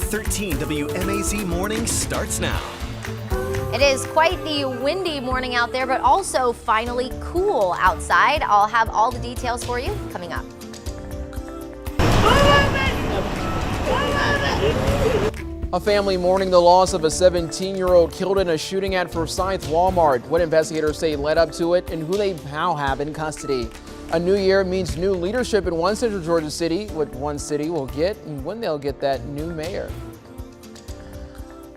13 WMAZ Morning starts now. It is quite the windy morning out there, but also finally cool outside. I'll have all the details for you coming up. A family mourning the loss of a 17-year-old killed in a shooting at Forsyth Walmart. What investigators say led up to it and who they now have in custody. A new year means new leadership in one Central Georgia city. What one city will get and when they'll get that new mayor.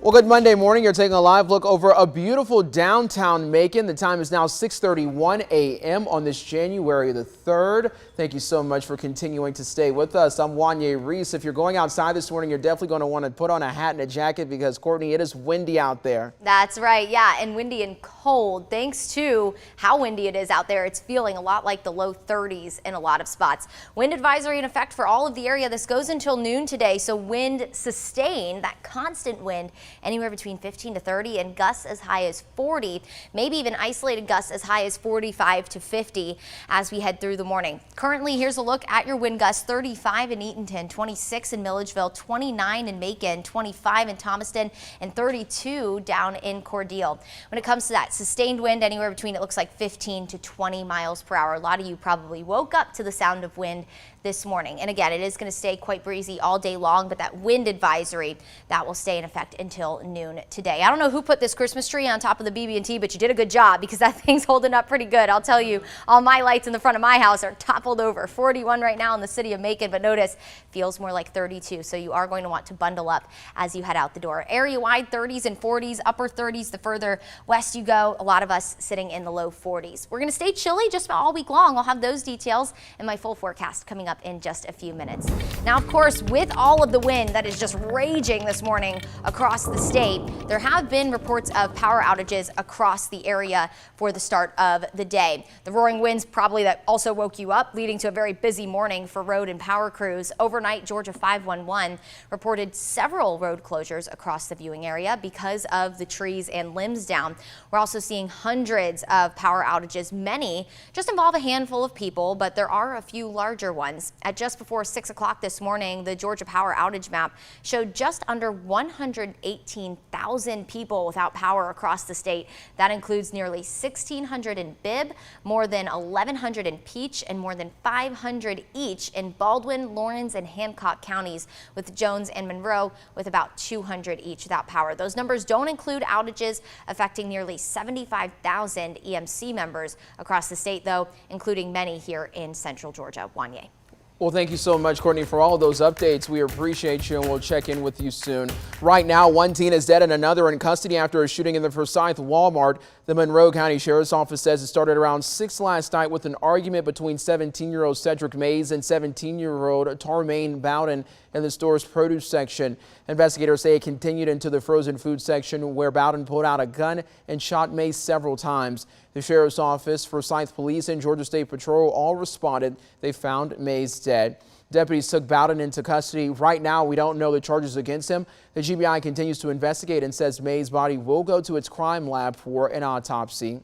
Well, good Monday morning. You're taking a live look over a beautiful downtown Macon. The time is now 6:31 a.m. on this January the 3rd. Thank you so much for continuing to stay with us. I'm Wanye Reese. If you're going outside this morning, you're definitely going to want to put on a hat and a jacket because, Courtney, it is windy out there. That's right. Yeah, and windy and cold. Thanks to how windy it is out there, it's feeling a lot like the low 30s in a lot of spots. Wind advisory in effect for all of the area. This goes until noon today, so wind sustained, that constant wind, anywhere between 15 to 30 and gusts as high as 40, maybe even isolated gusts as high as 45 to 50 as we head through the morning. Currently, here's a look at your wind gusts: 35 in Eatonton, 26 in Milledgeville, 29 in Macon, 25 in Thomaston, and 32 down in Cordele. When it comes to that sustained wind, anywhere between, it looks like 15 to 20 miles per hour. A lot of you probably woke up to the sound of wind this morning. And again, it is going to stay quite breezy all day long, but that wind advisory, that will stay in effect until noon today. I don't know who put this Christmas tree on top of the BB&T, but you did a good job because that thing's holding up pretty good. I'll tell you, all my lights in the front of my house are toppled over. 41 right now in the city of Macon, but notice, feels more like 32. So you are going to want to bundle up as you head out the door. Area-wide 30s and 40s, upper 30s the further west you go. A lot of us sitting in the low 40s. We're going to stay chilly just about all week long. I'll have those details in my full forecast coming up in just a few minutes. Now, of course, with all of the wind that is just raging this morning across the state, there have been reports of power outages across the area for the start of the day. The roaring winds probably that also woke you up, leading to a very busy morning for road and power crews. Overnight, Georgia 511 reported several road closures across the viewing area because of the trees and limbs down. We're also seeing hundreds of power outages. Many just involve a handful of people, but there are a few larger ones. At just before 6 o'clock this morning, the Georgia power outage map showed just under 118,000 people without power across the state. That includes nearly 1,600 in Bibb, more than 1,100 in Peach, and more than 500 each in Bowden, Lawrence, and Hancock counties, with Jones and Monroe with about 200 each without power. Those numbers don't include outages affecting nearly 75,000 EMC members across the state, though, including many here in Central Georgia. Wanye. Well, thank you so much, Courtney, for all of those updates. We appreciate you, and we'll check in with you soon. Right now, one teen is dead and another in custody after a shooting in the Forsyth Walmart. The Monroe County Sheriff's Office says it started around 6 last night with an argument between 17-year-old Cedric Mayes and 17-year-old Tarmaine Bowden in the store's produce section. Investigators say it continued into the frozen food section, where Bowden pulled out a gun and shot Mayes several times. The Sheriff's Office, Forsyth Police, and Georgia State Patrol all responded. They found Mayes dead. Deputies took Bowden into custody. Right now, we don't know the charges against him. The GBI continues to investigate and says Mayes' body will go to its crime lab for an autopsy.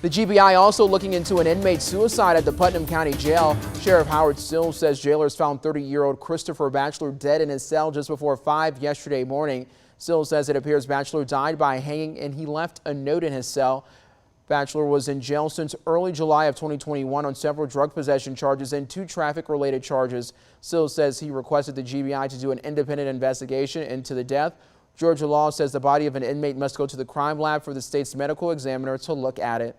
The GBI also looking into an inmate suicide at the Putnam County Jail. Sheriff Howard Still says jailers found 30-year-old Christopher Batchelor dead in his cell just before 5 yesterday morning. Still says it appears Batchelor died by hanging and he left a note in his cell. Batchelor was in jail since early July of 2021 on several drug possession charges and 2 traffic-related charges. Still says he requested the GBI to do an independent investigation into the death. Georgia law says the body of an inmate must go to the crime lab for the state's medical examiner to look at it.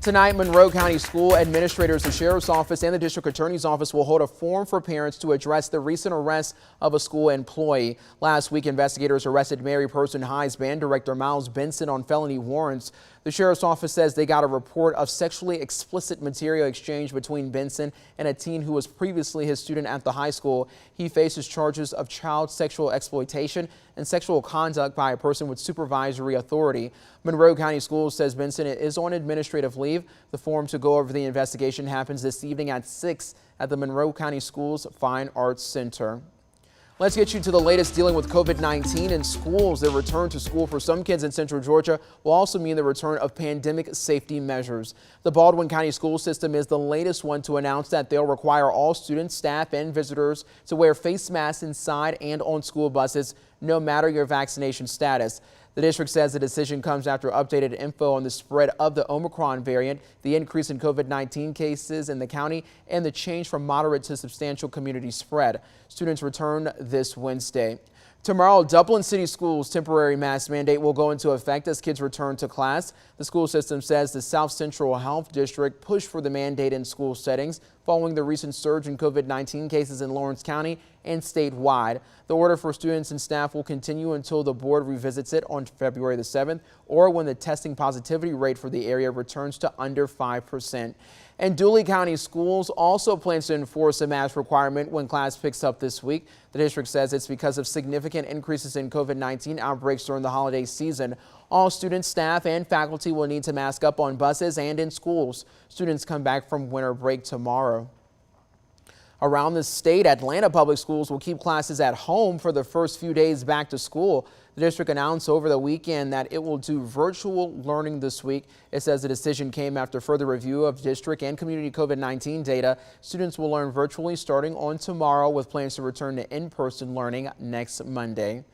Tonight, Monroe County School administrators, the Sheriff's Office, and the District Attorney's Office will hold a forum for parents to address the recent arrest of a school employee. Last week, investigators arrested Mary Person High's band director Miles Benson on felony warrants. The Sheriff's Office says they got a report of sexually explicit material exchanged between Benson and a teen who was previously his student at the high school. He faces charges of child sexual exploitation and sexual conduct by a person with supervisory authority. Monroe County Schools says Benson is on administrative leave. The forum to go over the investigation happens this evening at 6 at the Monroe County Schools Fine Arts Center. Let's get you to the latest dealing with COVID-19 in schools. The return to school for some kids in Central Georgia will also mean the return of pandemic safety measures. The Baldwin County school system is the latest one to announce that they'll require all students, staff, and visitors to wear face masks inside and on school buses, no matter your vaccination status. The district says the decision comes after updated info on the spread of the Omicron variant, the increase in COVID-19 cases in the county, and the change from moderate to substantial community spread. Students return this Wednesday. Tomorrow, Dublin City Schools' temporary mask mandate will go into effect as kids return to class. The school system says the South Central Health District pushed for the mandate in school settings following the recent surge in COVID-19 cases in Lawrence County and statewide. The order for students and staff will continue until the board revisits it on February the 7th or when the testing positivity rate for the area returns to under 5%. And Dooley County Schools also plans to enforce a mask requirement when class picks up this week. The district says it's because of significant increases in COVID-19 outbreaks during the holiday season. All students, staff, and faculty will need to mask up on buses and in schools. Students come back from winter break tomorrow. Around the state, Atlanta Public Schools will keep classes at home for the first few days back to school. The district announced over the weekend that it will do virtual learning this week. It says the decision came after further review of district and community COVID-19 data. Students will learn virtually starting on tomorrow with plans to return to in-person learning next Monday.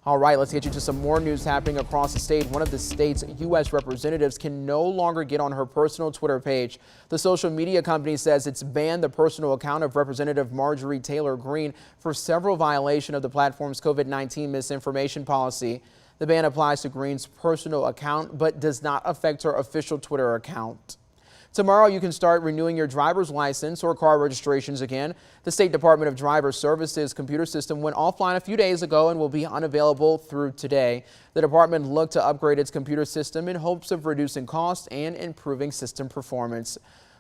All right, let's get you to some more news happening across the state. One of the state's U.S. representatives can no longer get on her personal Twitter page. The social media company says it's banned the personal account of Representative Marjorie Taylor Greene for several violations of the platform's COVID-19 misinformation policy. The ban applies to Greene's personal account, but does not affect her official Twitter account. Tomorrow, you can start renewing your driver's license or car registrations again. The State Department of Driver Services computer system went offline a few days ago and will be unavailable through today. The department looked to upgrade its computer system in hopes of reducing costs and improving system performance.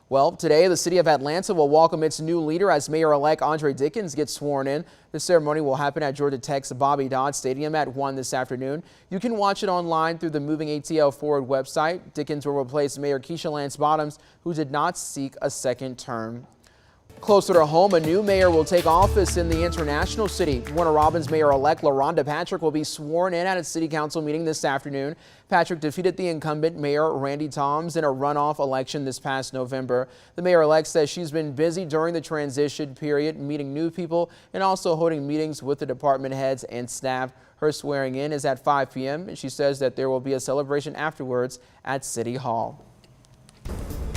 Well, today, the city of Atlanta will welcome its new leader as Mayor-elect Andre Dickens gets sworn in. The ceremony will happen at Georgia Tech's Bobby Dodd Stadium at 1 this afternoon. You can watch it online through the Moving ATL Forward website. Dickens will replace Mayor Keisha Lance Bottoms, who did not seek a second term. Closer to home, a new mayor will take office in the international city. Warner Robins Mayor-elect LaRonda Patrick will be sworn in at a city council meeting this afternoon. Patrick defeated the incumbent Mayor Randy Toms in a runoff election this past November. The mayor-elect says she's been busy during the transition period, meeting new people and also holding meetings with the department heads and staff. Her swearing in is at 5 p.m. and she says that there will be a celebration afterwards at City Hall.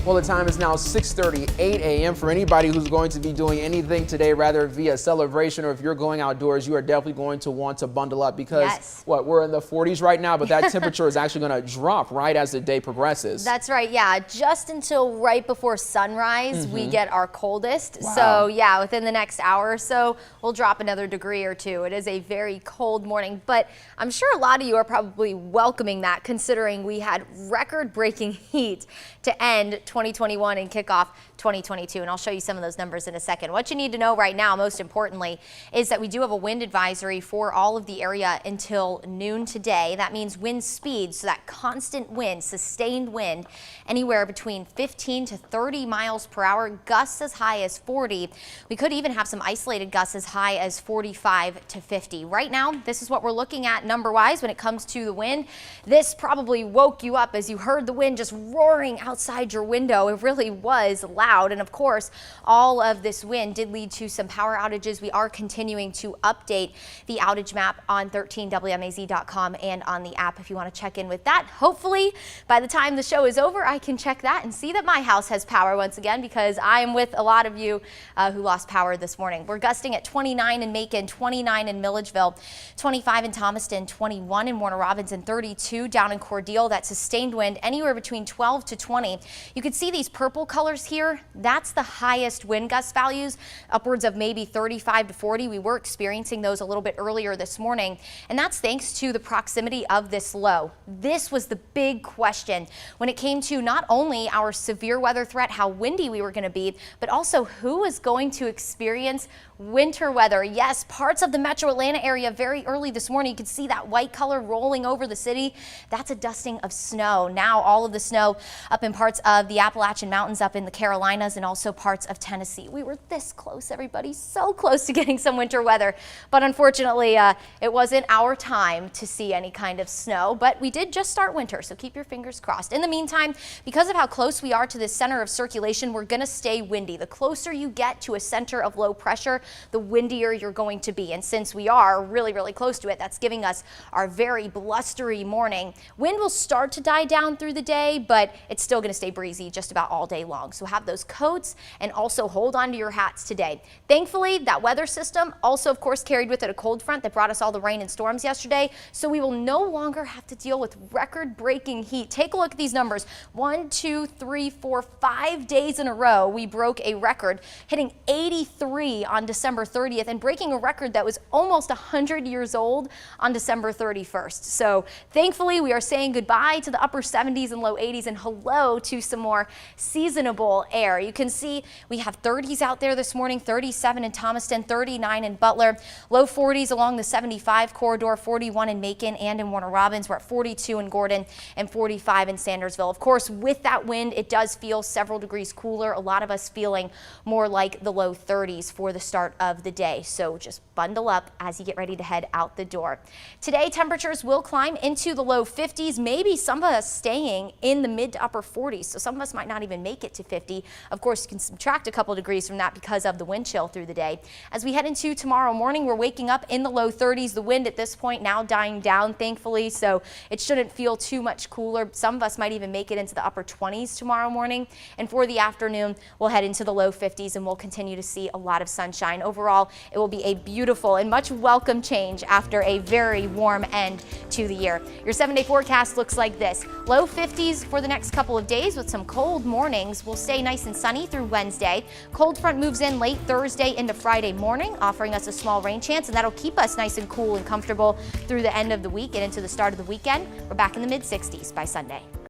Well, the time is now 6:38 a.m. For anybody who's going to be doing anything today, rather via celebration or if you're going outdoors, you are definitely going to want to bundle up because we're in the 40s right now, but that temperature is actually going to drop right as the day progresses. That's right. Yeah, just until right before sunrise, we get our coldest. Wow. So yeah, within the next hour or so, we'll drop another degree or two. It is a very cold morning, but I'm sure a lot of you are probably welcoming that considering we had record-breaking heat to end 2021 and kick off 2022. And I'll show you some of those numbers in a second. What you need to know right now, most importantly, is that we do have a wind advisory for all of the area until noon today. That means wind speeds, so that constant wind, sustained wind, anywhere between 15 to 30 miles per hour, gusts as high as 40. We could even have some isolated gusts as high as 45 to 50. Right now, this is what we're looking at number-wise when it comes to the wind. This probably woke you up as you heard the wind just roaring outside your window. It really was loud. And of course, all of this wind did lead to some power outages. We are continuing to update the outage map on 13WMAZ.com and on the app if you want to check in with that. Hopefully, by the time the show is over, I can check that and see that my house has power once again because I am with a lot of you who lost power this morning. We're gusting at 29 in Macon, 29 in Milledgeville, 25 in Thomaston, 21 in Warner Robins, and 32 down in Cordele. That sustained wind anywhere between 12 to 20. You can see these purple colors here. That's the highest wind gust values, upwards of maybe 35 to 40. We were experiencing those a little bit earlier this morning, and that's thanks to the proximity of this low. This was the big question when it came to not only our severe weather threat, how windy we were going to be, but also who was going to experience winter weather. Yes, parts of the metro Atlanta area very early this morning. You can see that white color rolling over the city. That's a dusting of snow. Now all of the snow up in parts of the Appalachian Mountains, up in the Carolinas, and also parts of Tennessee. We were this close, everybody, so close to getting some winter weather. But unfortunately, it wasn't our time to see any kind of snow. But we did just start winter, so keep your fingers crossed. In the meantime, because of how close we are to the center of circulation, we're going to stay windy. The closer you get to a center of low pressure, the windier you're going to be. And since we are really, really close to it, that's giving us our very blustery morning. Wind will start to die down through the day, but it's still going to stay breezy just about all day long. So have those coats and also hold on to your hats today. Thankfully, that weather system also, of course, carried with it a cold front that brought us all the rain and storms yesterday. So we will no longer have to deal with record-breaking heat. Take a look at these numbers. 1, 2, 3, 4, 5 days in a row, we broke a record, hitting 83 on December 30th and breaking a record that was almost 100 years old on December 31st. So thankfully, we are saying goodbye to the upper 70s and low 80s and hello to some more seasonable air. You can see we have 30s out there this morning, 37 in Thomaston, 39 in Butler, low 40s along the 75 corridor, 41 in Macon and in Warner Robins. We're at 42 in Gordon and 45 in Sandersville. Of course, with that wind, it does feel several degrees cooler. A lot of us feeling more like the low 30s for the start of the day. So just bundle up as you get ready to head out the door. Today, temperatures will climb into the low 50s, maybe some of us staying in the mid to upper 40s. So some of us might not even make it to 50. Of course, you can subtract a couple degrees from that because of the wind chill through the day. As we head into tomorrow morning, we're waking up in the low 30s. The wind at this point now dying down, thankfully, so it shouldn't feel too much cooler. Some of us might even make it into the upper 20s tomorrow morning. And for the afternoon, we'll head into the low 50s and we'll continue to see a lot of sunshine. Overall, it will be a beautiful and much welcome change after a very warm end to the year. Your 7-day forecast looks like this. Low 50s for the next couple of days with some cold mornings. We'll stay nice and sunny through Wednesday. Cold front moves in late Thursday into Friday morning, offering us a small rain chance, and that'll keep us nice and cool and comfortable through the end of the week and into the start of the weekend. We're back in the mid 60s by Sunday.